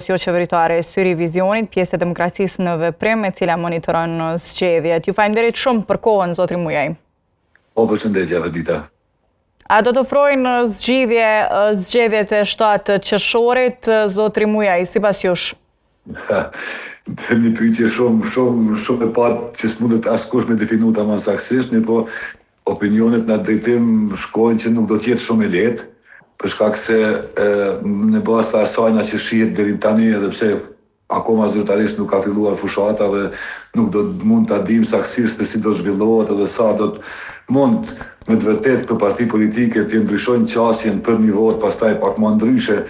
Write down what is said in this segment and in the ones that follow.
Jo qeveritare e Syri Vizionit, pjesë e demokracisë në veprim, e cila monitoron zgjedhjet. Ju falenderit shumë për kohën, zotri Mujaj. Përshëndetje, Verdita. A do të ofrojnë zgjedhjet e 7 qershorit, zotri Mujaj, sipas jush? Një pyetje shumë e patë që s'mundet askush me definu ta më saktësisht, po opinionet në drejtim shkojnë që nuk do t'jetë shumë e lehtë, për shkak se në bazë të asajna që shihet deri tani, edhe pse akoma zyrtarisht nuk ka filluar fushata dhe nuk do të mund ta dim saktësisht se si do zhvillohet edhe sa do të mund me të vërtetë këto parti politike të ndryshojnë qasjen për një votë pastaj pak më ndryshe,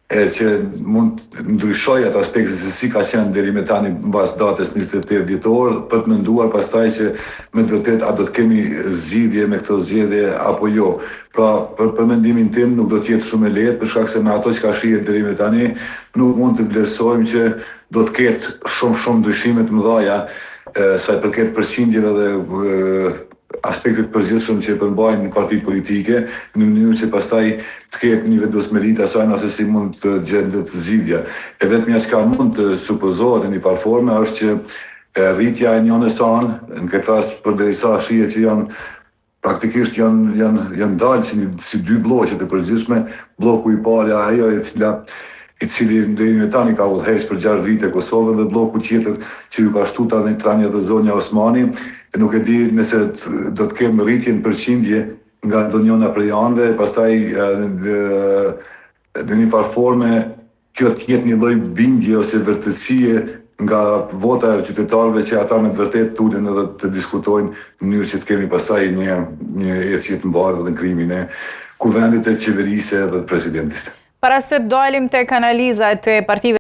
që mund të ndryshoj atë aspekte se si ka qenë deri me tani mbas datës 28 dhjetor, për të menduar pastaj që me të vërtetë a do të kemi zgjidhje me këto zgjedhje apo jo. Pra, për mendimin tim nuk do të jetë shumë e lehtë, për shkak se me ato që ka shihet deri me tani nuk mund të vlerësojmë që do të ketë shumë ndryshime të mëdha sa i përket përqindjeve dhe aspektet përgjithshëm që përmbajnë partitë politike, në mënyrë që pastaj të ketë një vendosmëri të asaj se si mund të gjendet zgjidhja. E vetmja që mund të supozohet në një farë forme është që rritja e njënës anë, në këtë rast përderisa shihet që praktikisht janë dalë si dy bloqe të përgjithshme, bloku i parë ajo i cili deri në tani ka udhëheqë për 6 vite Kosovën, dhe bloku tjetër që ju ka shtu tani tranja dhe zonja Osmani. Nuk e di nëse do të kemë rritje në përqindje nga ndonjëna prej anëve, pastaj në një farë forme kjo të jetë një lloj bindje ose vërtetësie nga vota e qytetarëve që ata me të vërtetë tulen edhe të diskutojnë në mënyrë që të kemi pastaj një ecje të mbarë dhe në krimin e kuvendit, të qeverisë dhe të presidentit. Para se dalim tek analizat e partive